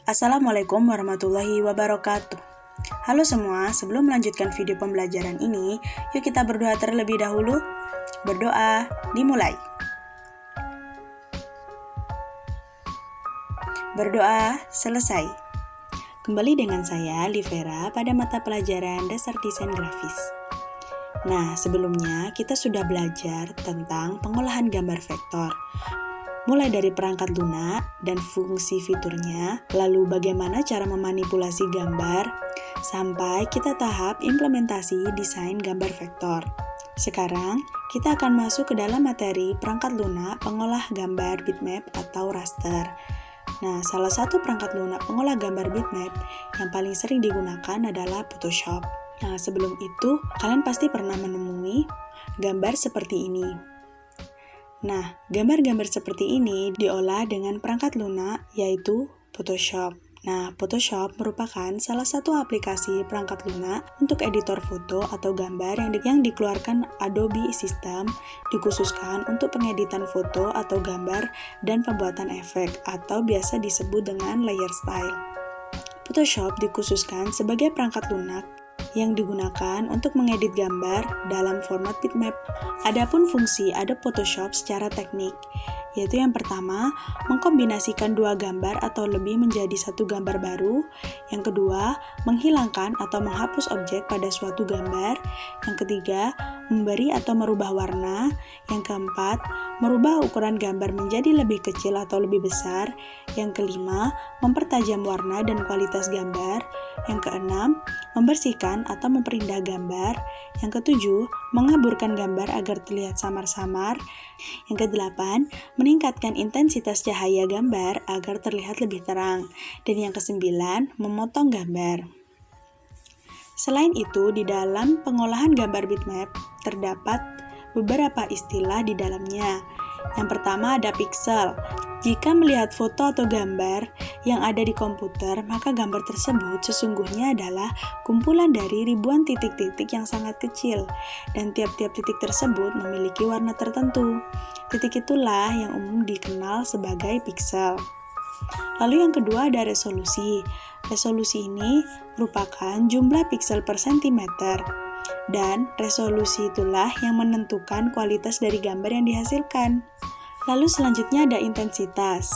Assalamualaikum warahmatullahi wabarakatuh. Halo semua, sebelum melanjutkan video pembelajaran ini, yuk kita berdoa terlebih dahulu. Berdoa, dimulai. Berdoa, selesai. Kembali dengan saya, Livera, pada mata pelajaran Dasar Desain Grafis. Nah, sebelumnya kita sudah belajar tentang pengolahan gambar vektor. Mulai dari perangkat lunak dan fungsi fiturnya, lalu bagaimana cara memanipulasi gambar, sampai kita tahap implementasi desain gambar vektor. Sekarang, kita akan masuk ke dalam materi perangkat lunak pengolah gambar bitmap atau raster. Nah, salah satu perangkat lunak pengolah gambar bitmap yang paling sering digunakan adalah Photoshop. Nah, sebelum itu, kalian pasti pernah menemui gambar seperti ini. Nah, gambar-gambar seperti ini diolah dengan perangkat lunak, yaitu Photoshop. Nah, Photoshop merupakan salah satu aplikasi perangkat lunak untuk editor foto atau gambar yang dikeluarkan Adobe System, dikhususkan untuk pengeditan foto atau gambar dan pembuatan efek, atau biasa disebut dengan layer style. Photoshop dikhususkan sebagai perangkat lunak yang digunakan untuk mengedit gambar dalam format bitmap. Adapun fungsi Adobe Photoshop secara teknik, yaitu yang pertama, mengkombinasikan dua gambar atau lebih menjadi satu gambar baru. Yang kedua, menghilangkan atau menghapus objek pada suatu gambar. Yang ketiga, memberi atau merubah warna. Yang keempat, merubah ukuran gambar menjadi lebih kecil atau lebih besar. Yang kelima, mempertajam warna dan kualitas gambar. Yang keenam, membersihkan atau memperindah gambar. Yang ketujuh, mengaburkan gambar agar terlihat samar-samar. Yang kedelapan, meningkatkan intensitas cahaya gambar agar terlihat lebih terang. Dan yang kesembilan, memotong gambar. Selain itu, di dalam pengolahan gambar bitmap, terdapat beberapa istilah di dalamnya. Yang pertama ada pixel. Jika melihat foto atau gambar yang ada di komputer, maka gambar tersebut sesungguhnya adalah kumpulan dari ribuan titik-titik yang sangat kecil, dan tiap-tiap titik tersebut memiliki warna tertentu. Titik itulah yang umum dikenal sebagai pixel. Lalu yang kedua ada resolusi. Resolusi ini merupakan jumlah pixel per sentimeter, dan resolusi itulah yang menentukan kualitas dari gambar yang dihasilkan. Lalu selanjutnya ada intensitas.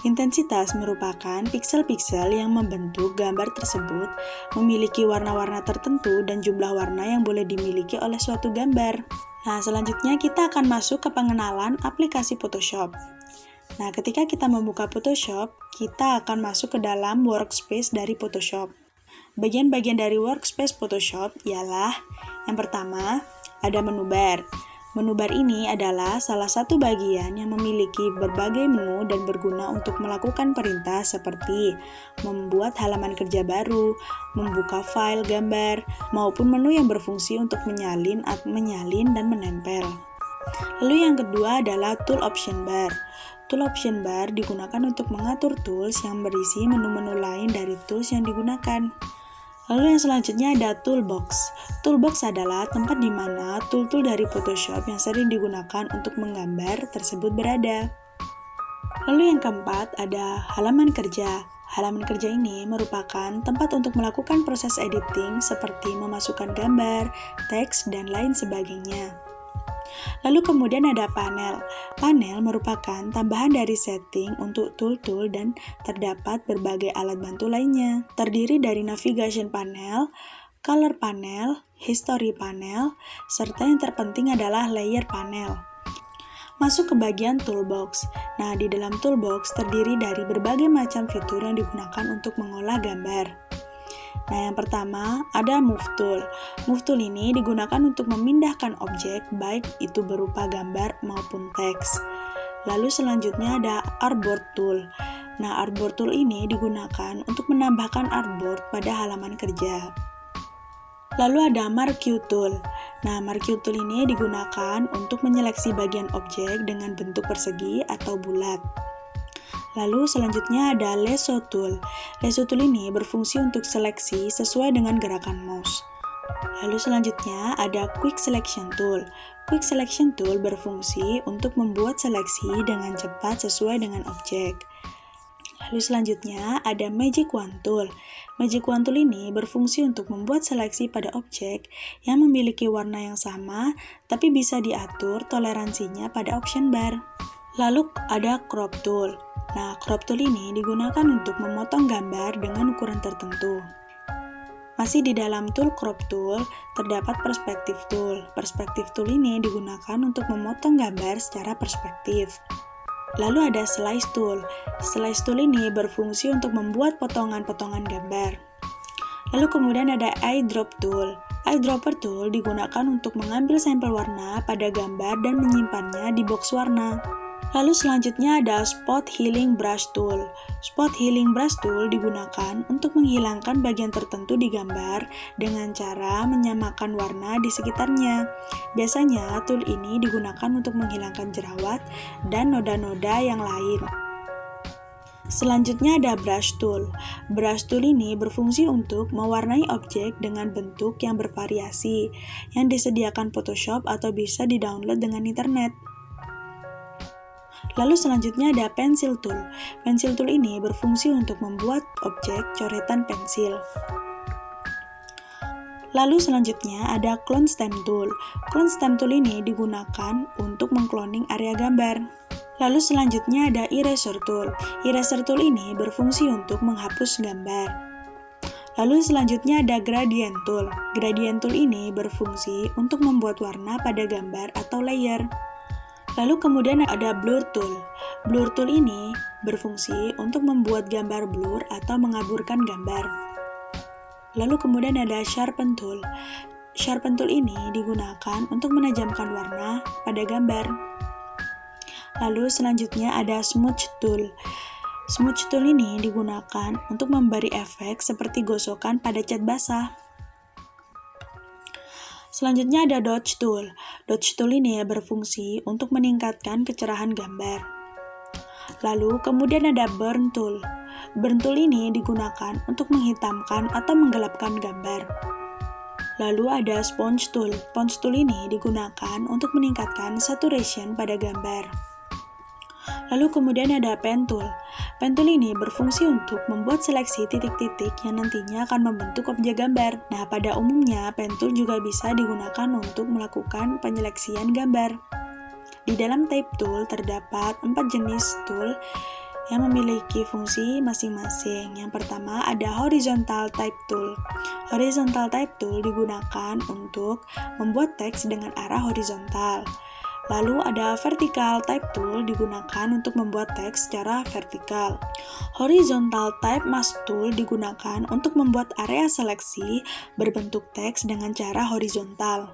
Intensitas merupakan piksel-piksel yang membentuk gambar tersebut memiliki warna-warna tertentu dan jumlah warna yang boleh dimiliki oleh suatu gambar. Nah, selanjutnya kita akan masuk ke pengenalan aplikasi Photoshop. Nah, ketika kita membuka Photoshop, kita akan masuk ke dalam workspace dari Photoshop. Bagian-bagian dari workspace Photoshop ialah yang pertama, ada menu bar. Menu bar ini adalah salah satu bagian yang memiliki berbagai menu dan berguna untuk melakukan perintah seperti membuat halaman kerja baru, membuka file gambar, maupun menu yang berfungsi untuk menyalin dan menempel. Lalu yang kedua adalah tool option bar. Tool option bar digunakan untuk mengatur tools yang berisi menu-menu lain dari tools yang digunakan. Lalu yang selanjutnya ada toolbox. Toolbox adalah tempat di mana tool-tool dari Photoshop yang sering digunakan untuk menggambar tersebut berada. Lalu yang keempat ada halaman kerja. Halaman kerja ini merupakan tempat untuk melakukan proses editing seperti memasukkan gambar, teks, dan lain sebagainya. Lalu kemudian ada panel. Panel merupakan tambahan dari setting untuk tool-tool dan terdapat berbagai alat bantu lainnya. Terdiri dari navigation panel, color panel, history panel, serta yang terpenting adalah layer panel. Masuk ke bagian toolbox. Nah, di dalam toolbox terdiri dari berbagai macam fitur yang digunakan untuk mengolah gambar. Nah, yang pertama ada Move Tool. Move Tool ini digunakan untuk memindahkan objek, baik itu berupa gambar maupun teks. Lalu selanjutnya ada Artboard Tool. Nah, Artboard Tool ini digunakan untuk menambahkan artboard pada halaman kerja. Lalu ada Marquee Tool. Nah, Marquee Tool ini digunakan untuk menyeleksi bagian objek dengan bentuk persegi atau bulat. Lalu selanjutnya ada Lasso Tool. Lasso Tool ini berfungsi untuk seleksi sesuai dengan gerakan mouse. Lalu selanjutnya ada Quick Selection Tool. Quick Selection Tool berfungsi untuk membuat seleksi dengan cepat sesuai dengan objek. Lalu selanjutnya ada Magic Wand Tool. Magic Wand Tool ini berfungsi untuk membuat seleksi pada objek yang memiliki warna yang sama, tapi bisa diatur toleransinya pada option bar. Lalu ada Crop Tool. Nah, Crop Tool ini digunakan untuk memotong gambar dengan ukuran tertentu. Masih di dalam tool Crop Tool, terdapat Perspective Tool. Perspective Tool ini digunakan untuk memotong gambar secara perspektif. Lalu ada Slice Tool. Slice Tool ini berfungsi untuk membuat potongan-potongan gambar. Lalu kemudian ada Eyedrop Tool. Eyedropper Tool digunakan untuk mengambil sampel warna pada gambar dan menyimpannya di box warna. Lalu selanjutnya ada Spot Healing Brush Tool. Spot Healing Brush Tool digunakan untuk menghilangkan bagian tertentu di gambar dengan cara menyamakan warna di sekitarnya. Biasanya tool ini digunakan untuk menghilangkan jerawat dan noda-noda yang lain. Selanjutnya ada Brush Tool. Brush Tool ini berfungsi untuk mewarnai objek dengan bentuk yang bervariasi, yang disediakan Photoshop atau bisa di-download dengan internet. Lalu selanjutnya ada Pencil Tool. Pencil Tool ini berfungsi untuk membuat objek coretan pensil. Lalu selanjutnya ada Clone Stamp Tool. Clone Stamp Tool ini digunakan untuk mengcloning area gambar. Lalu selanjutnya ada Eraser Tool. Eraser Tool ini berfungsi untuk menghapus gambar. Lalu selanjutnya ada Gradient Tool. Gradient Tool ini berfungsi untuk membuat warna pada gambar atau layer. Lalu kemudian ada Blur Tool. Blur Tool ini berfungsi untuk membuat gambar blur atau mengaburkan gambar. Lalu kemudian ada Sharpen Tool. Sharpen Tool ini digunakan untuk menajamkan warna pada gambar. Lalu selanjutnya ada Smudge Tool. Smudge Tool ini digunakan untuk memberi efek seperti gosokan pada cat basah. Selanjutnya ada Dodge Tool. Dodge Tool ini berfungsi untuk meningkatkan kecerahan gambar. Lalu kemudian ada Burn Tool. Burn Tool ini digunakan untuk menghitamkan atau menggelapkan gambar. Lalu ada Sponge Tool. Sponge Tool ini digunakan untuk meningkatkan saturation pada gambar. Lalu kemudian ada Pen Tool. Pen Tool ini berfungsi untuk membuat seleksi titik-titik yang nantinya akan membentuk objek gambar. Nah, pada umumnya Pen Tool juga bisa digunakan untuk melakukan penyeleksian gambar. Di dalam Type Tool terdapat 4 jenis tool yang memiliki fungsi masing-masing. Yang pertama ada Horizontal Type Tool. Horizontal Type Tool digunakan untuk membuat teks dengan arah horizontal. Lalu ada Vertical Type Tool digunakan untuk membuat teks secara vertikal. Horizontal Type Mask Tool digunakan untuk membuat area seleksi berbentuk teks dengan cara horizontal.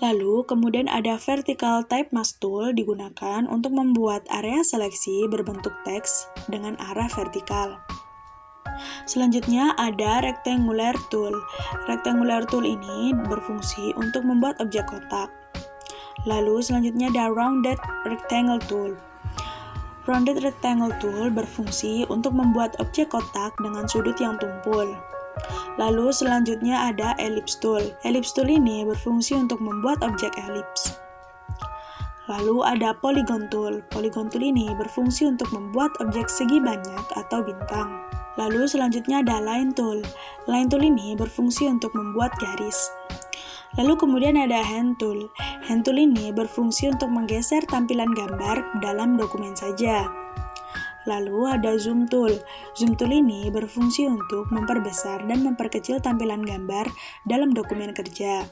Lalu kemudian ada Vertical Type Mask Tool digunakan untuk membuat area seleksi berbentuk teks dengan arah vertikal. Selanjutnya ada Rectangular Tool. Rectangular Tool ini berfungsi untuk membuat objek kotak. Lalu selanjutnya ada Rounded Rectangle Tool. Rounded Rectangle Tool berfungsi untuk membuat objek kotak dengan sudut yang tumpul. Lalu selanjutnya ada Ellipse Tool. Ellipse Tool ini berfungsi untuk membuat objek elips. Lalu ada Polygon Tool. Polygon Tool ini berfungsi untuk membuat objek segi banyak atau bintang. Lalu selanjutnya ada Line Tool. Line Tool ini berfungsi untuk membuat garis. Lalu kemudian ada Hand Tool. Hand Tool ini berfungsi untuk menggeser tampilan gambar dalam dokumen saja. Lalu ada Zoom Tool. Zoom Tool ini berfungsi untuk memperbesar dan memperkecil tampilan gambar dalam dokumen kerja.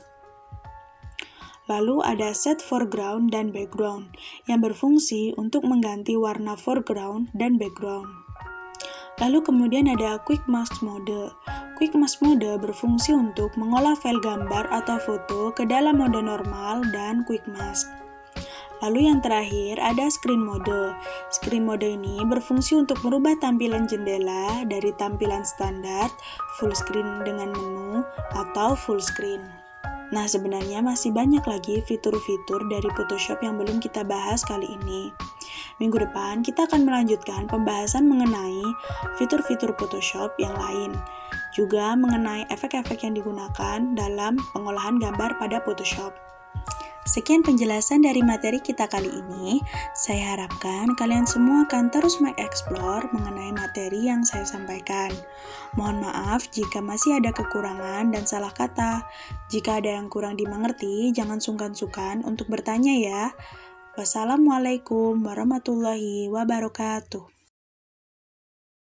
Lalu ada Set Foreground dan Background yang berfungsi untuk mengganti warna foreground dan background. Lalu kemudian ada Quick Mask Mode. Quick Mask Mode berfungsi untuk mengolah file gambar atau foto ke dalam mode normal dan Quick Mask. Lalu yang terakhir ada Screen Mode. Screen Mode ini berfungsi untuk merubah tampilan jendela dari tampilan standar, full screen dengan menu, atau full screen. Nah, sebenarnya masih banyak lagi fitur-fitur dari Photoshop yang belum kita bahas kali ini. Minggu depan kita akan melanjutkan pembahasan mengenai fitur-fitur Photoshop yang lain. Juga mengenai efek-efek yang digunakan dalam pengolahan gambar pada Photoshop. Sekian penjelasan dari materi kita kali ini. Saya harapkan kalian semua akan terus mengeksplor mengenai materi yang saya sampaikan. Mohon maaf jika masih ada kekurangan dan salah kata. Jika ada yang kurang dimengerti, jangan sungkan-sungkan untuk bertanya ya. Wassalamualaikum warahmatullahi wabarakatuh.